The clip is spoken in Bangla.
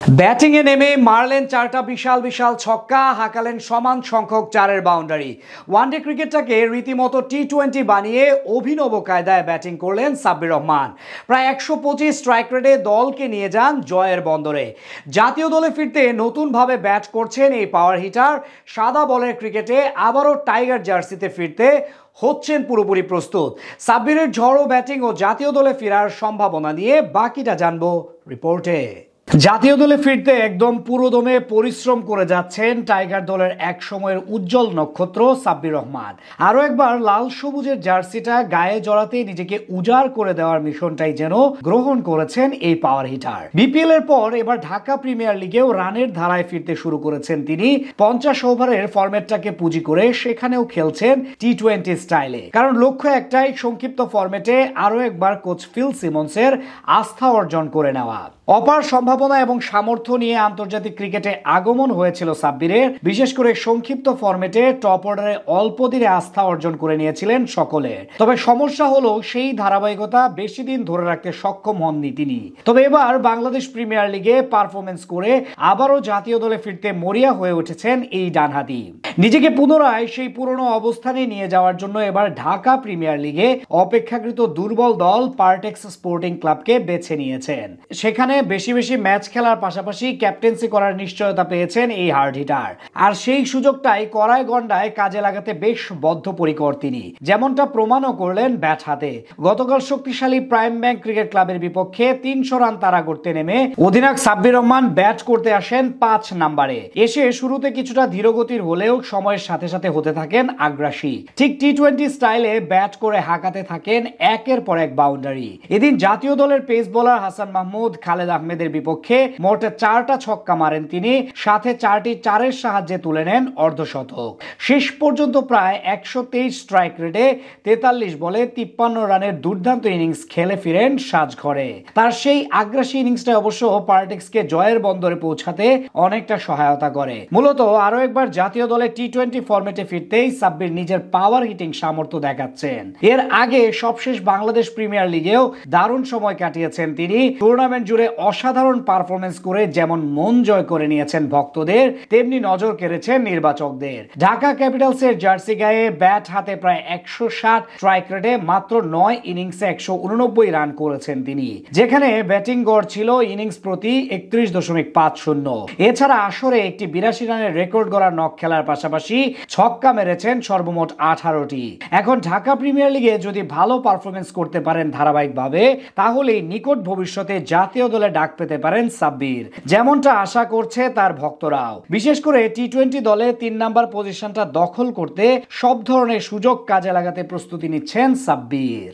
ব্যাটিংয়ে নেমে মারলেন চারটা বিশাল বিশাল ছক্কা, হাঁকালেন সমান সংখ্যক চারের বাউন্ডারি। ওয়ানডে ক্রিকেটটাকে রীতিমতো টি-20 বানিয়ে অভিনব কায়দায় ব্যাটিং করলেন সাব্বির রহমান। প্রায় 125 স্ট্রাইক রেটে দলকে নিয়ে যান জয়ের বন্দরে। জাতীয় দলে ফিরতে নতুনভাবে ব্যাট করছেন এই পাওয়ার হিটার। সাদা বলের ক্রিকেটে আবারও টাইগার জার্সিতে ফিরতে হচ্ছেন পুরোপুরি প্রস্তুত। সাব্বিরের ঝড়ো ব্যাটিং ও জাতীয় দলে ফেরার সম্ভাবনা নিয়ে বাকিটা জানবো রিপোর্টে। জাতীয় দলে ফিরতে একদম পুরোদমে পরিশ্রম করে যাচ্ছেন টাইগার দলের এক সময়ের উজ্জ্বল নক্ষত্র সাব্বির রহমান। আরও একবার লাল সবুজের জার্সিটা গায়ে জড়াতে নিজেকে উজাড় করে দেওয়ার মিশনটাই যেন গ্রহণ করেছেন এই পাওয়ার হিটার। বিপিএল এর পর এবার ঢাকা প্রিমিয়ার লিগেও রানের ধারায় ফিরতে শুরু করেছেন তিনি। 50 ওভারের ফরম্যাটটাকে পুঁজি করে সেখানেও খেলছেন টি-20 স্টাইলে, কারণ লক্ষ্য একটাই, সংক্ষিপ্ত ফরম্যাটে আরও একবার কোচ ফিল সিমন্সের আস্থা অর্জন করে নেওয়া। অপার সম্ভাবনা এবং সামর্থ্য নিয়ে আন্তর্জাতিক ক্রিকেটে আগমন হয়েছিল সাব্বিরের। বিশেষ করে সংক্ষিপ্ত ফরম্যাটে টপ অর্ডারে অল্প দিনে আস্থা অর্জন করে নিয়েছিলেন সকলে। তবে সমস্যা হলো সেই ধারাবাহিকতা বেশি দিন ধরে রাখতে সক্ষম হননি তিনি। তবে এবার বাংলাদেশ প্রিমিয়ার লিগে পারফরমেন্স করে আবারও জাতীয় দলে ফিরতে মরিয়া হয়ে উঠেছেন এই ডানহাতি। নিজেকে পুনরায় সেই পুরনো অবস্থানে নিয়ে যাওয়ার জন্য এবার ঢাকা প্রিমিয়ার লিগে অপেক্ষাকৃত দুর্বল দল পার্টেক্স স্পোর্টিং ক্লাবকে বেছে নিয়েছেন। সেখানে বেশি বেশি ম্যাচ খেলার পাশাপাশি ক্যাপ্টেন্সি করার নিশ্চয়তা পেয়েছেন এই হার্ড হিটার। আর সেই সুযোগটাই কড়ায় গন্ডায় কাজে লাগাতে বেশ বদ্ধপরিকর তিনি, যেমনটা প্রমাণও করলেন ব্যাট হাতে। গতকাল শক্তিশালী প্রাইম ব্যাংক ক্রিকেট ক্লাবের বিপক্ষে 300 রান তাড়া করতে নেমে অধিনায়ক সাব্বির রহমান ব্যাট করতে আসেন 5 নম্বরে। এসে শুরুতে কিছুটা ধীরগতির হলেও সময়ের সাথে সাথে হতে থাকেন আগ্রাসী। ঠিক টি-20 স্টাইলে ব্যাট করে হাঁকাতে থাকেন একের পর এক বাউন্ডারি। এদিন জাতীয় দলের পেস বোলার হাসান মাহমুদ, খালেদ আহমেদের বিপক্ষে মোট 4টা ছক্কা মারেন তিনি, সাথে 4টি চারের সাহায্যে তুলে নেন অর্ধশতক। শেষ পর্যন্ত প্রায় 123 স্ট্রাইক রেটে 43 বলে 53 রানের দুর্দান্ত ইনিংস খেলে ফিরেন সাজঘরে। তার সেই আগ্রাসী ইনিংসটা অবশ্য পার্টেক্সকে জয়ের বন্দরে পৌঁছাতে অনেকটা সহায়তা করে। মূলত আরো একবার জাতীয় দলে টি-20 ফরম্যাটে ফিরতেই সাব্বির নিজের পাওয়ার হিটিং সামর্থ্য দেখাচ্ছেন। এর আগে সবশেষ বাংলাদেশ প্রিমিয়ার লিগেও দারুণ সময় কাটিয়েছেন তিনি। টুর্নামেন্ট জুড়ে অসাধারণ পারফরমেন্স করে যেমন মন জয় করে নিয়েছেন ভক্তদের, তেমনি নজর কেড়েছেন নির্বাচকদের। ঢাকা ক্যাপিটালসের জার্সি গায়ে ব্যাট হাতে প্রায় 160 স্ট্রাইক রেটে মাত্র 9 ইনিংসে 189 রান করেছেন তিনি, যেখানে ব্যাটিং গড় ছিল ইনিংস প্রতি 31.50। এছাড়া আসরে একটি 82 রানের রেকর্ড গড়া নক খেলার পাশাপাশি ছক্কা মেরেছেন সর্বমোট 18টি। এখন ঢাকা প্রিমিয়ার লিগে যদি ভালো পারফরমেন্স করতে পারেন ধারাবাহিকভাবে, তাহলে নিকট ভবিষ্যতে জাতীয় দলে ডাক পেতে পারেন সাব্বির, যেমনটা আশা করছে তার ভক্তরাও। বিশেষ করে টি-20 দলে 3 নাম্বার পজিশনটা দখল করতে সব ধরনের সুযোগ কাজে লাগাতে প্রস্তুতি নিচ্ছেন সাব্বির।